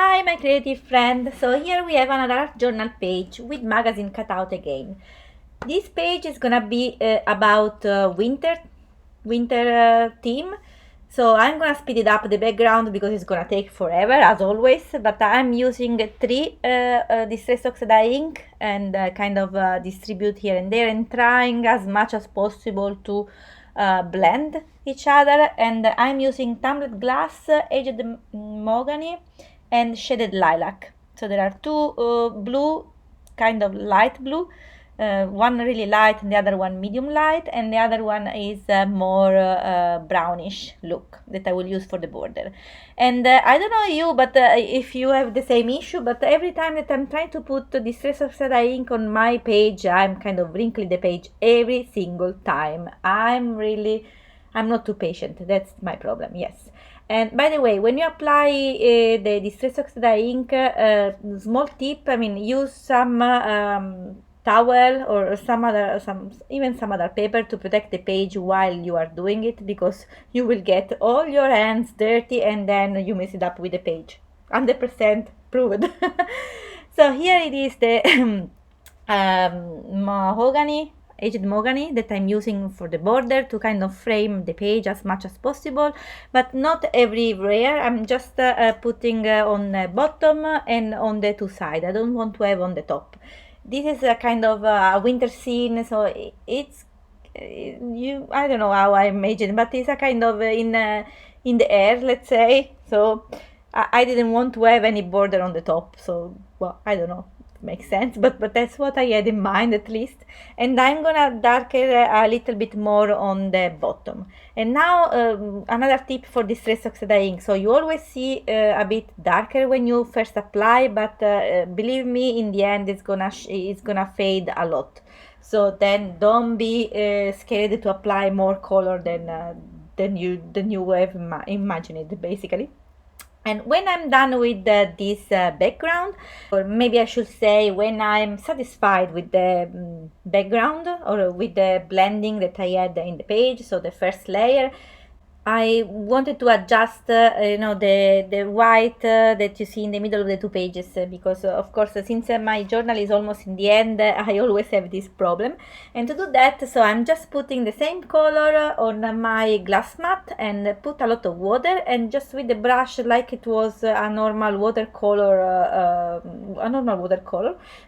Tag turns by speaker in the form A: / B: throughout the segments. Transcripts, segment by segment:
A: Hi, my creative friend. So here we have another art journal page with magazine cutout again. This page is gonna be about winter theme. So I'm gonna speed it up the background because it's gonna take forever as always. But I'm using three distress oxide ink and kind of distribute here and there and trying as much as possible to blend each other. And I'm using tumbler glass, aged mahogany, and shaded lilac. So there are two blue, kind of light blue, one really light and the other one medium light, and the other one is more brownish look that I will use for the border. And I don't know you, but if you have the same issue, but every time that I'm trying to put distress oxide ink on my page, I'm kind of wrinkling the page every single time. I'm not too patient. That's my problem. Yes. And by the way, when you apply the distress oxide ink, small tip, I mean, use some towel or some other paper to protect the page while you are doing it, because you will get all your hands dirty and then you mess it up with the page. 100% proved. So here it is the mahogany, aged mahogany that I'm using for the border to kind of frame the page as much as possible, but not everywhere. I'm just putting on the bottom and on the two sides. I don't want to have on the top. This is a kind of a winter scene, so it's I don't know how I imagine, but it's a kind of in the air, let's say. So I didn't want to have any border on the top, so well, I don't know, makes sense, but that's what I had in mind at least. And I'm gonna darken a little bit more on the bottom. And now another tip for distress oxide ink. So you always see a bit darker when you first apply, but believe me, in the end it's gonna fade a lot. So then don't be scared to apply more color than you have imagined, basically. And when I'm done with this background, or maybe I should say when I'm satisfied with the background or with the blending that I had in the page, so the first layer, I wanted to adjust, the white that you see in the middle of the two pages, because of course, since my journal is almost in the end, I always have this problem. And to do that, so I'm just putting the same color on my glass mat and put a lot of water, and just with the brush, like it was a normal watercolor,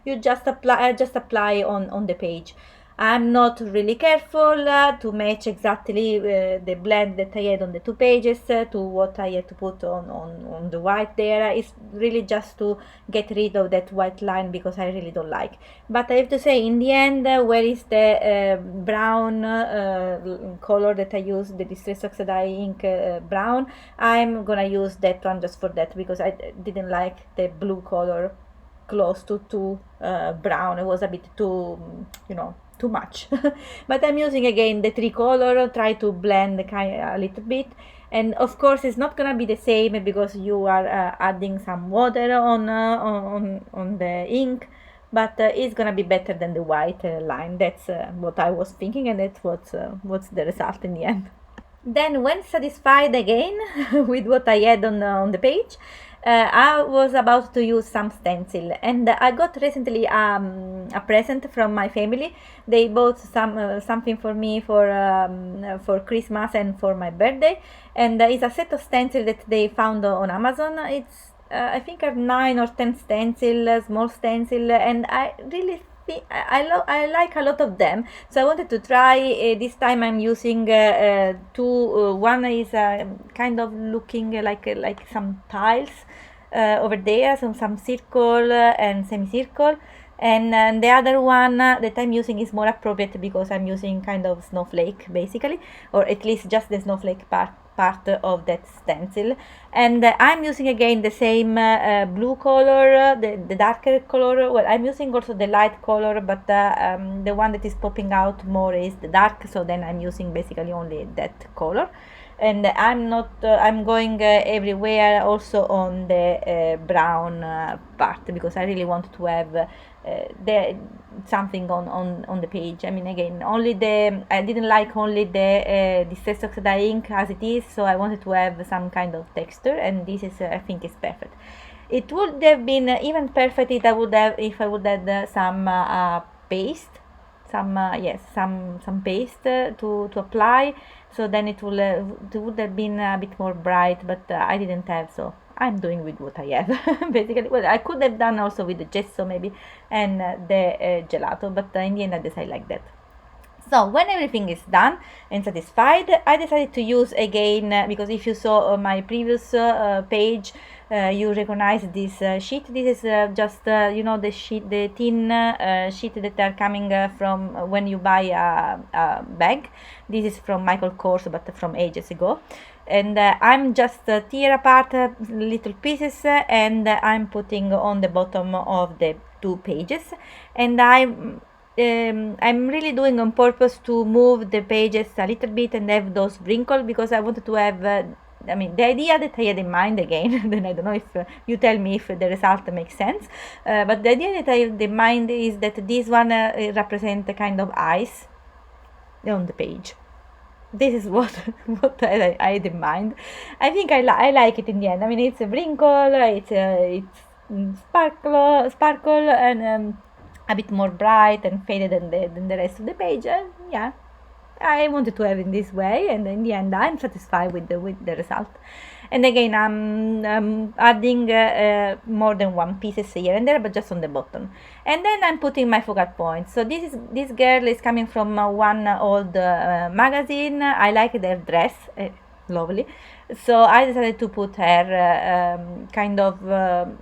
A: you just apply on the page. I'm not really careful to match exactly the blend that I had on the two pages to what I had to put on the white there. It's really just to get rid of that white line because I really don't like. But I have to say, in the end, where is the brown color that I use, the Distress Oxide ink brown, I'm gonna use that one just for that, because I didn't like the blue color close to brown. It was a bit too much. But I'm using again the three color, try to blend a little bit. And of course it's not gonna be the same because you are adding some water on the ink, but it's gonna be better than the white line. That's what I was thinking, and that's what's the result in the end. Then, when satisfied again with what I had on the page, I was about to use some stencil, and I got recently a present from my family. They bought something for me for Christmas and for my birthday, and it's a set of stencil that they found on Amazon. It's I think are 9 or 10 stencil, small stencil, and I really I like a lot of them, so I wanted to try. This time I'm using two. One is kind of looking like some tiles over there, so some circle and semicircle. And the other one that I'm using is more appropriate because I'm using kind of snowflake basically, or at least just the snowflake part of that stencil. And I'm using again the same blue color, the darker color. Well, I'm using also the light color, but the one that is popping out more is the dark, so then I'm using basically only that color. And I'm going everywhere also on the brown part, because I really want to have something on the page. I mean, again, I didn't like only the Distress Oxide ink as it is, so I wanted to have some kind of texture, and this is I think is perfect. It would have been even perfect if I would add some paste, some paste to apply. So then it would have been a bit more bright, but I didn't have, so I'm doing with what I have. Basically, well, I could have done also with the gesso maybe and the gelato, but in the end I decided like that. So when everything is done and satisfied, I decided to use again, because if you saw my previous page, you recognize this sheet. This is just you know, the sheet, the thin sheet that are coming from when you buy a bag. This is from Michael Kors, but from ages ago. And I'm just tear apart little pieces, and I'm putting on the bottom of the two pages, and I'm really doing on purpose to move the pages a little bit and have those wrinkles, because I wanted to have I mean, the idea that I had in mind again, then I don't know if you tell me if the result makes sense, but the idea that I had in mind is that this one represents a kind of eyes on the page. This is what I had in mind. I think I like it in the end. I mean, it's a wrinkle, it's sparkle, and a bit more bright and faded than the rest of the page. Yeah, I wanted to have it in this way, and in the end, I'm satisfied with the result. And again, I'm adding more than one pieces here and there, but just on the bottom. And then I'm putting my focal points. So this girl is coming from one old magazine. I like their dress, lovely. So I decided to put her kind of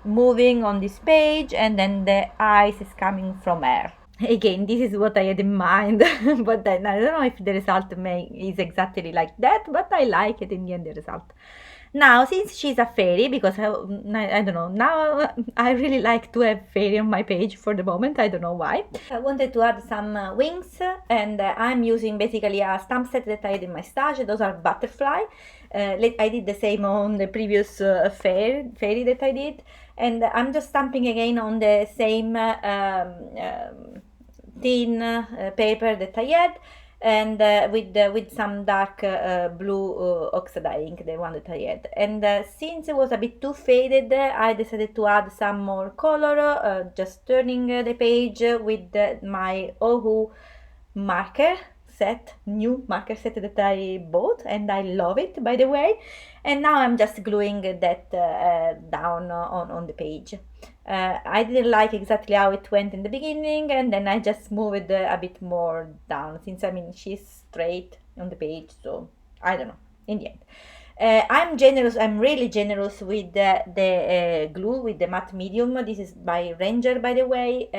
A: moving on this page, and then the eyes is coming from her. Again, this is what I had in mind, but then I don't know if the result is exactly like that, but I like it in the end, the result. Now, since she's a fairy, because I don't know, now I really like to have fairy on my page for the moment, I don't know why. I wanted to add some wings, and I'm using basically a stamp set that I had in my stash. Those are butterfly. I did the same on the previous fairy that I did, and I'm just stamping again on the same thin paper that I had, and with some dark blue oxide ink, the one that I had. And since it was a bit too faded, I decided to add some more color, just turning the page with my Ohu marker set, new marker set that I bought, and I love it, by the way. And now I'm just gluing that down on the page. I didn't like exactly how it went in the beginning, and then I just moved a bit more down, since I mean she's straight on the page, so I don't know, in the end. I'm really generous with the glue, with the matte medium. This is by Ranger, by the way.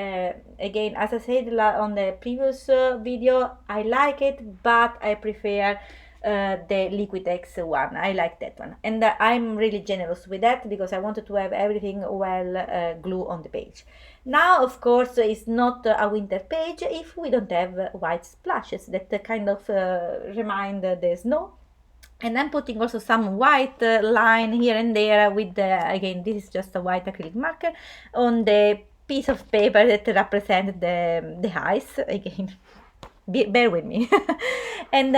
A: Again, as I said on the previous video, I like it, but I prefer the Liquitex one. I like that one, and I'm really generous with that because I wanted to have everything well glue on the page. Now, of course, it's not a winter page if we don't have white splashes that kind of remind the snow. And I'm putting also some white line here and there with again, this is just a white acrylic marker on the piece of paper that represents the ice. Again, bear with me. And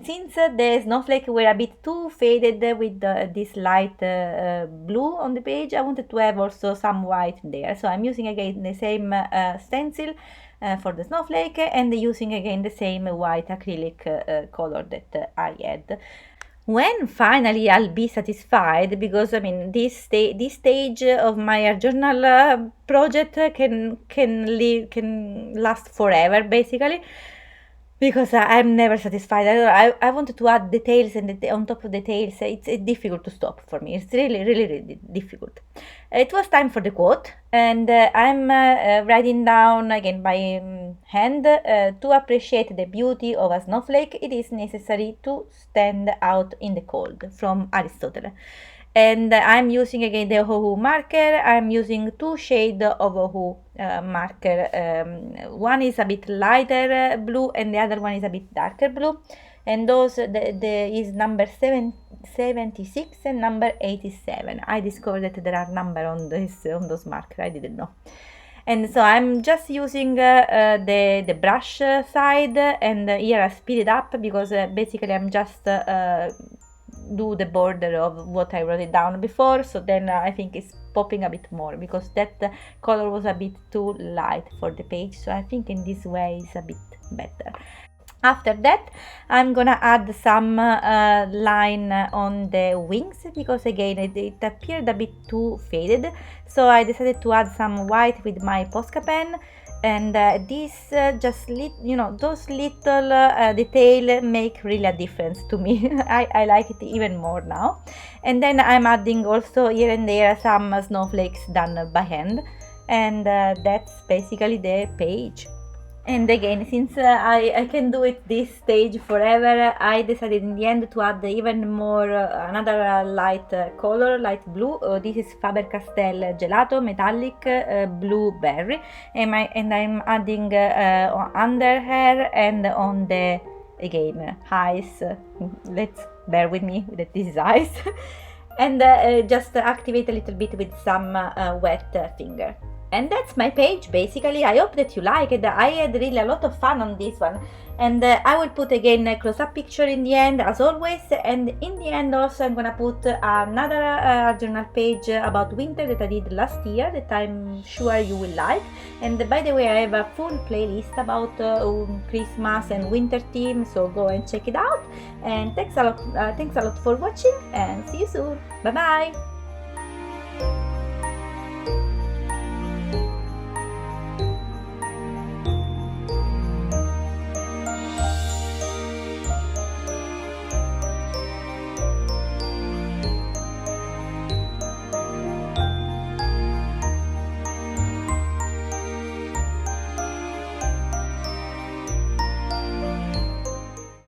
A: since the snowflake were a bit too faded with this light blue on the page, I wanted to have also some white there. So I'm using again the same stencil for the snowflake, and using again the same white acrylic color that I had. When finally I'll be satisfied, because I mean this stage of my art journal project can last forever basically, because I'm never satisfied. I wanted to add details, and on top of details, it's difficult to stop for me. It's really difficult. It was time for the quote, and I'm writing down again by hand. To appreciate the beauty of a snowflake, it is necessary to stand out in the cold, from Aristotle. And I'm using again the Ohu marker. I'm using two shades of Ohu marker. One is a bit lighter blue, and the other one is a bit darker blue. And those is number 76 and number 87. I discovered that there are number on those markers. I didn't know. And so I'm just using the brush side, and here I speed it up because basically I'm just do the border of what I wrote it down before, so then I think it's popping a bit more, because that color was a bit too light for the page, so I think in this way it's a bit better. After that, I'm gonna add some line on the wings, because again it appeared a bit too faded, so I decided to add some white with my Posca pen, and this just those little detail make really a difference to me. I like it even more now. And then I'm adding also here and there some snowflakes done by hand, and that's basically the page. And again, since I can do it this stage forever, I decided in the end to add even more another light color, light blue. This is Faber-Castell Gelato Metallic Blueberry, and I'm adding under her and on the, again, eyes. Let's bear with me that this is eyes. And just activate a little bit with some wet finger. And that's my page basically. I hope that you like it. I had really a lot of fun on this one, and I will put again a close-up picture in the end as always, and in the end also I'm gonna put another journal page about winter that I did last year that I'm sure you will like. And by the way, I have a full playlist about Christmas and winter theme, so go and check it out. And thanks a lot for watching, and see you soon. Bye bye.